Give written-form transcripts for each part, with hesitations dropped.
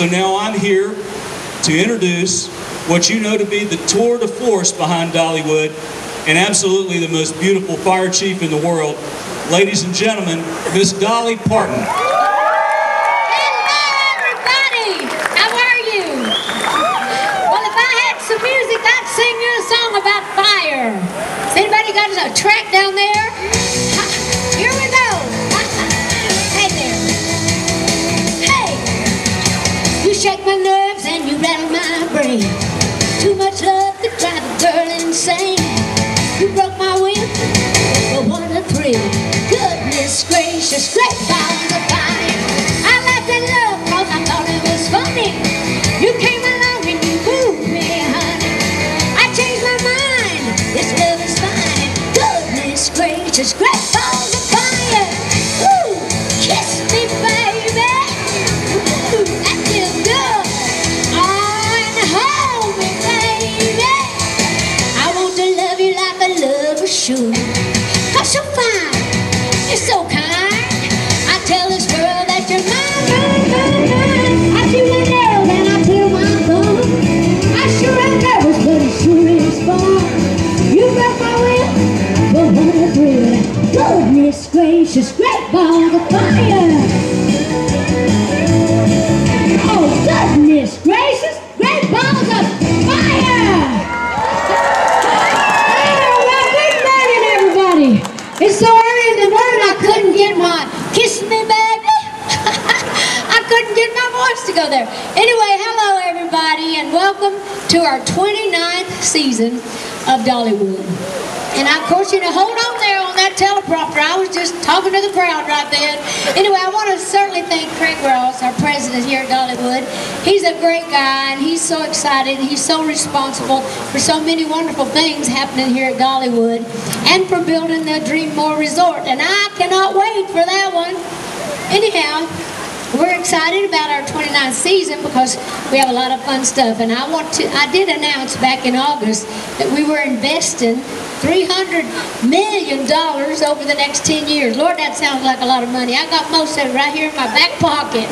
So now I'm here to introduce what you know to be the tour de force behind Dollywood, and absolutely the most beautiful fire chief in the world. Ladies and gentlemen, Miss Dolly Parton. Hello, everybody. How are you? Well, if I had some music, I'd sing you a song about fire. Has anybody got a track down there? Here we go. Hey there. Hey. You shake my nerves and you rattle my brain. Too much love to drive a girl insane. You broke my will, but what a thrill. Goodness gracious, great balls of fire. I laughed at love cause I thought it was funny. You came along and you moved me, honey. I changed my mind, this love is fine. Goodness gracious, great balls of fire. Ooh, kiss me baby. Ooh, that feels good. Oh, and hold me baby. I want to love you like a lover should. Cause you're fine. You're so kind. I tell this world that you're mine. I feel my nails and I feel my thumb. I sure am nervous, but it sure is fun. You broke my will, but what a thrill. Goodness gracious, great balls of fire. Oh, goodness gracious, great balls of fire. Good morning, everybody. It's so early in the morning I couldn't get my kiss me baby. I couldn't get my voice to go there. Anyway, hello everybody and welcome to our 29th season of Dollywood. And of course, you know, hold on there on that teleprompter. I was just talking to the crowd right then. Anyway, I want to certainly thank Craig Ross, our president here at Dollywood. He's a great guy and he's so excited. He's so responsible for so many wonderful things happening here at Dollywood and for building the Dreammore Resort. And I cannot wait for that one. Anyhow, we're excited about our 29th season because we have a lot of fun stuff. And I did announce back in August that we were investing $300 million over the next 10 years. Lord, that sounds like a lot of money. I got most of it right here in my back pocket.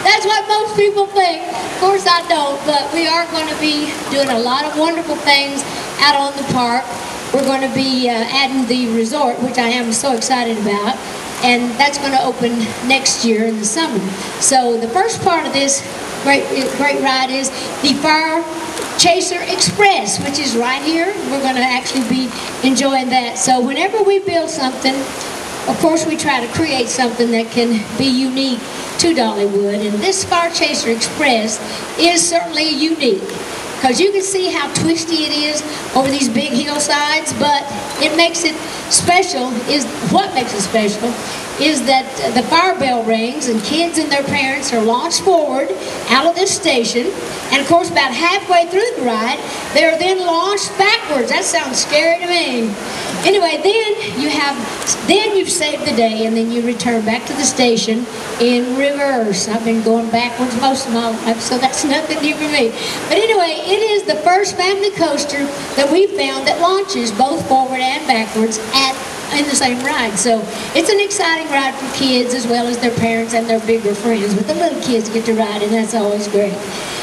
That's what most people think. Of course I don't, but we are going to be doing a lot of wonderful things out on the park. We're going to be adding the resort, which I am so excited about. And that's going to open next year in the summer. So the first part of this great ride is the FireChaser Express, which is right here. We're going to actually be enjoying that. So whenever we build something, of course we try to create something that can be unique to Dollywood. And this FireChaser Express is certainly unique, because you can see how twisty it is over these big hillsides, but it makes it special. What makes it special is that the fire bell rings and kids and their parents are launched forward out of this station, and of course about halfway through the ride they're then launched backwards. That sounds scary to me. Anyway, then you've saved the day, and then you return back to the station in reverse. I've been going backwards most of my life, so that's nothing new for me. But anyway, it is the first family coaster that we found that launches both forward and backwards in the same ride. So it's an exciting ride for kids as well as their parents and their bigger friends. But the little kids get to ride, and that's always great.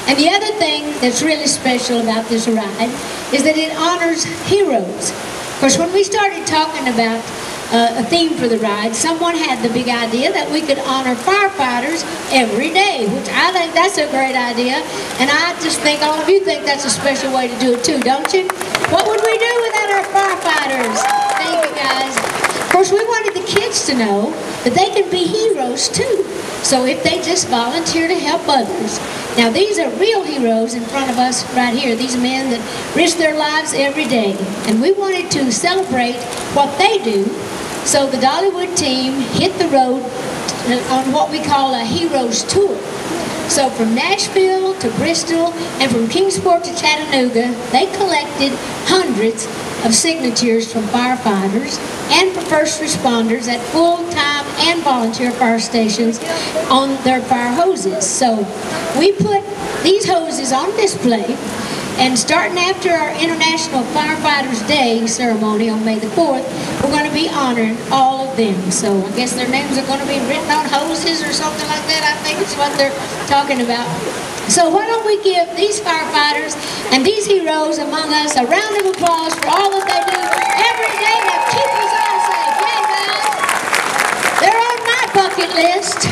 And the other thing that's really special about this ride is that it honors heroes. Of course, when we started talking about a theme for the ride, someone had the big idea that we could honor firefighters every day, which I think that's a great idea. And I just think all of you think that's a special way to do it too, don't you? What would we do without our firefighters? Thank you, guys. Of course, we wanted the kids to know that they can be heroes too. So if they just volunteer to help others. Now these are real heroes in front of us right here. These men that risk their lives every day. And we wanted to celebrate what they do. So the Dollywood team hit the road on what we call a heroes tour. So from Nashville to Bristol and from Kingsport to Chattanooga, they collected hundreds of signatures from firefighters and for first responders at full-time and volunteer fire stations on their fire hoses. So we put these hoses on display, And starting after our International Firefighters Day ceremony on May the 4th, we're going to be honoring all of them. So I guess their names are going to be written on hoses or something like that. I think it's what they're talking about. So why don't we give these firefighters and these heroes among us a round of applause for all that they do every day to keep us all safe. Yeah, guys. They're on my bucket list.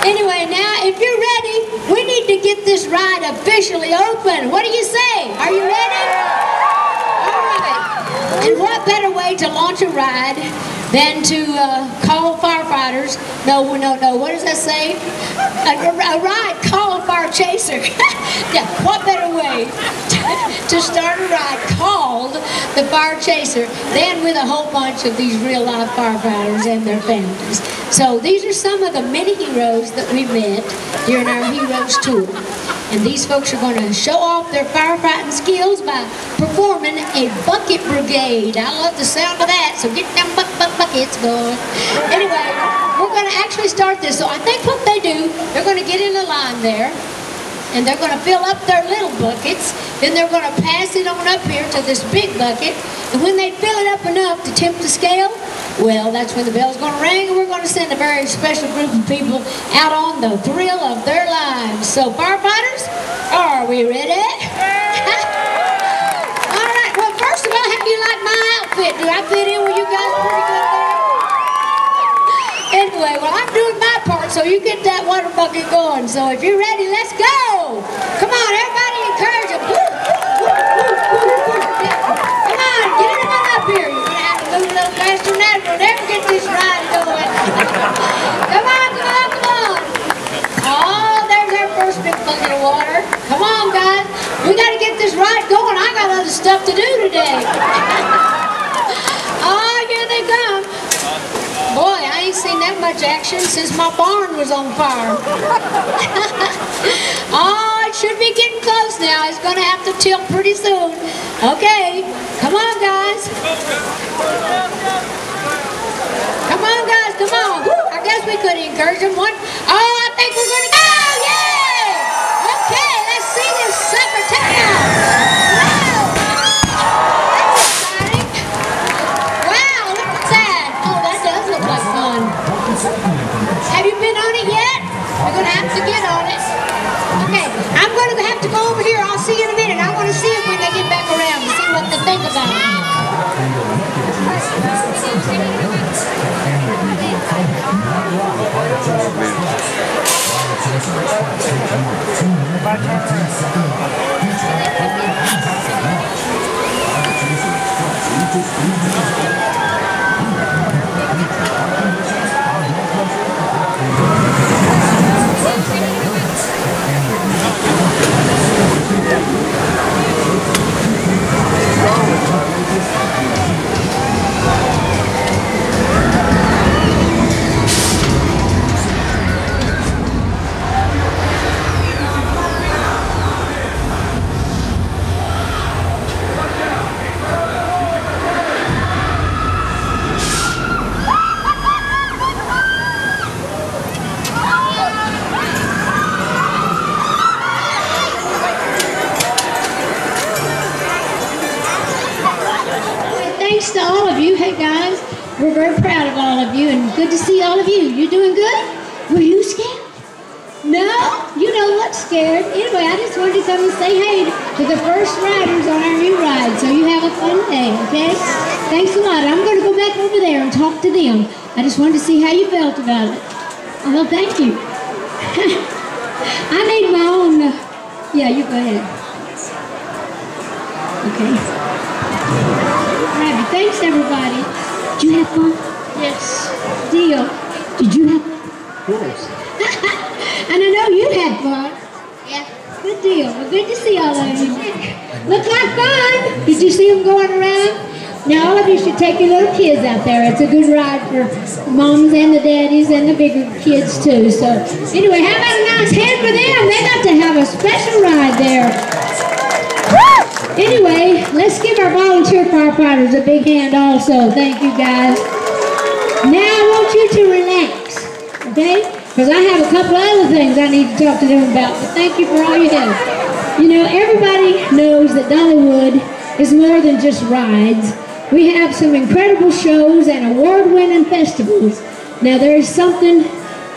Anyway, now, if you're ready, we need to get this ride officially open. What do you say? Are you ready? All right. And what better way to launch a ride than to call firefighters? No, what does that say? A ride, call a FireChaser. Yeah, what better way to start a ride called the FireChaser than with a whole bunch of these real life firefighters and their families. So these are some of the many heroes that we met during our Heroes Tour. And these folks are going to show off their firefighting skills by performing a bucket brigade. I love the sound of that, so get them buckets going. Anyway, we're going to actually start this. So I think what they do, they're going to get in a line there, and they're going to fill up their little buckets. Then they're going to pass it on up here to this big bucket. And when they fill it up enough to tip the scale, well, that's when the bell's going to ring, and we're going to send a very special group of people out on the thrill of their lives. So, firefighters, are we ready? All right, well, first of all, how do you like my outfit? Do I fit in with you guys pretty good there? Anyway, well, I'm doing my part, so you get that water bucket going. So if you're ready, let's go. Come on, everybody encourage them. Come on, get them up here. You're going to have to move a little faster than that. We'll never get this ride going. Come on, come on, come on. Oh, there's our first big bucket of water. Come on, guys. We got to get this ride going. I got other stuff to do today. Oh, here they come. Boy, I ain't seen that much action since my barn was on fire. Oh, it should be getting close now. It's going to have to tilt pretty soon. Okay, come on, guys. Come on, guys, come on. I guess we could encourage them one. Oh, I think we're going to go. Yay! Okay, let's see this sucker take off. Have you been on it yet? You're going to have to get on it. Okay, I'm going to have to go over here. I'll see you in a minute. I want to see it when they get back around to see what they think about it. Thanks to all of you. Hey guys, we're very proud of all of you and good to see all of you. You doing good? Were you scared? No? You know what's scared. Anyway, I just wanted to come and say hey to the first riders on our new ride. So you have a fun day, okay? Thanks a lot. I'm going to go back over there and talk to them. I just wanted to see how you felt about it. Well, thank you. I need my own... yeah, you go ahead. Okay. Thanks, everybody. Did you have fun? Yes. Deal. Did you have fun? Of course. And I know you had fun. Yeah. Good deal. Well, good to see all of you. Look like fun. Did you see them going around? Now, all of you should take your little kids out there. It's a good ride for the moms and the daddies and the bigger kids, too. So, anyway, how about a nice hand for them? They got to have a special ride there. Anyway, let's give our volunteer firefighters a big hand also. Thank you, guys. Now I want you to relax, okay? Because I have a couple other things I need to talk to them about. But thank you for all your help. You know, everybody knows that Dollywood is more than just rides. We have some incredible shows and award-winning festivals. Now, there is something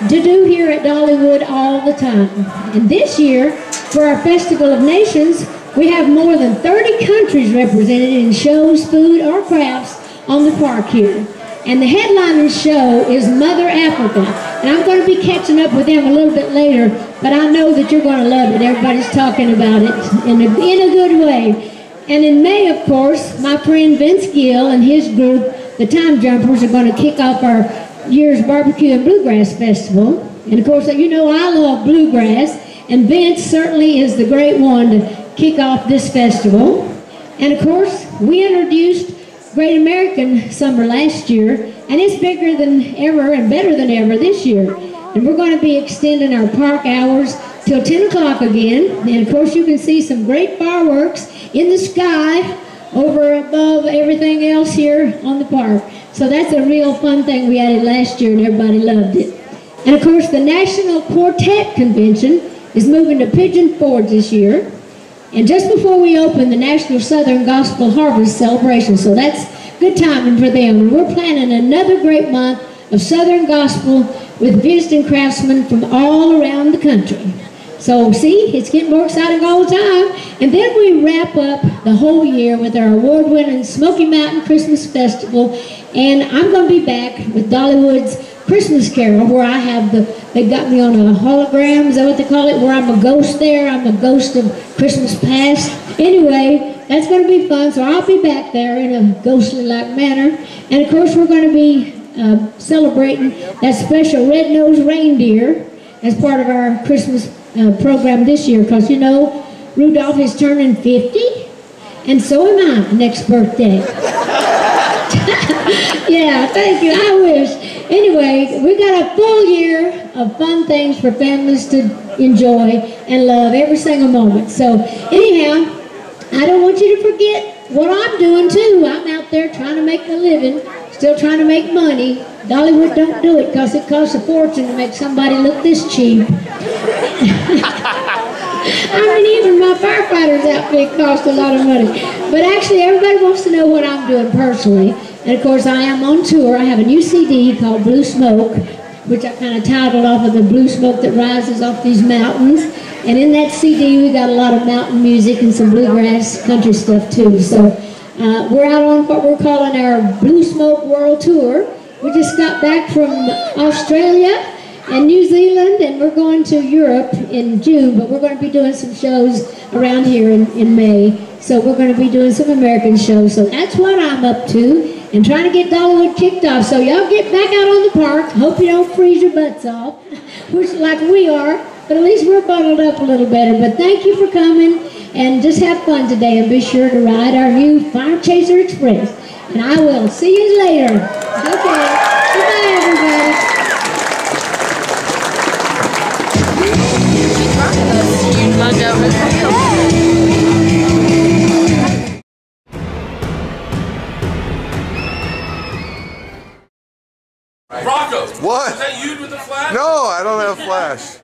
to do here at Dollywood all the time. And this year, for our Festival of Nations, we have more than 30 countries represented in shows, food, or crafts on the park here. And the headlining show is Mother Africa. And I'm going to be catching up with them a little bit later, but I know that you're going to love it. Everybody's talking about it in a good way. And in May, of course, my friend Vince Gill and his group, the Time Jumpers, are going to kick off our year's Barbecue and Bluegrass Festival. And of course, you know I love bluegrass, and Vince certainly is the great one to kick off this festival. And of course, we introduced Great American Summer last year, and it's bigger than ever and better than ever this year. And we're going to be extending our park hours till 10 o'clock again. And of course, you can see some great fireworks in the sky over above everything else here on the park. So that's a real fun thing we added last year, and everybody loved it. And of course, the National Quartet Convention is moving to Pigeon Forge this year. And just before we open the National Southern Gospel Harvest Celebration, so that's good timing for them. And we're planning another great month of Southern Gospel with visiting craftsmen from all around the country. So see, it's getting more exciting all the time. And then we wrap up the whole year with our award-winning Smoky Mountain Christmas Festival. And I'm going to be back with Dollywood's Christmas Carol, where I have they got me on a hologram, is that what they call it? Where I'm a ghost there. I'm a ghost of Christmas past. Anyway, that's going to be fun, so I'll be back there in a ghostly-like manner. And of course, we're going to be celebrating that special red-nosed reindeer as part of our Christmas program this year, because you know, Rudolph is turning 50, and so am I next birthday. Yeah, thank you, I wish. Anyway, we got a full year of fun things for families to enjoy and love every single moment. So anyhow, I don't want you to forget what I'm doing too. I'm out there trying to make a living, still trying to make money. Dollywood don't do it because it costs a fortune to make somebody look this cheap. I mean, even my firefighters outfit cost a lot of money. But actually, everybody wants to know what I'm doing personally. And of course, I am on tour. I have a new CD called Blue Smoke, which I kind of titled off of the blue smoke that rises off these mountains. And in that CD, we got a lot of mountain music and some bluegrass country stuff too. So we're out on what we're calling our Blue Smoke World Tour. We just got back from Australia and New Zealand, and we're going to Europe in June, but we're going to be doing some shows around here in May. So we're going to be doing some American shows. So that's what I'm up to, and trying to get Dollywood kicked off. So y'all get back out on the park. Hope you don't freeze your butts off, which like we are, but at least we're bundled up a little better. But thank you for coming, and just have fun today, and be sure to ride our new FireChaser Express. And I will see you later. Okay, goodbye everybody. Rocco! What? Is that you with the flash? No, I don't have flash.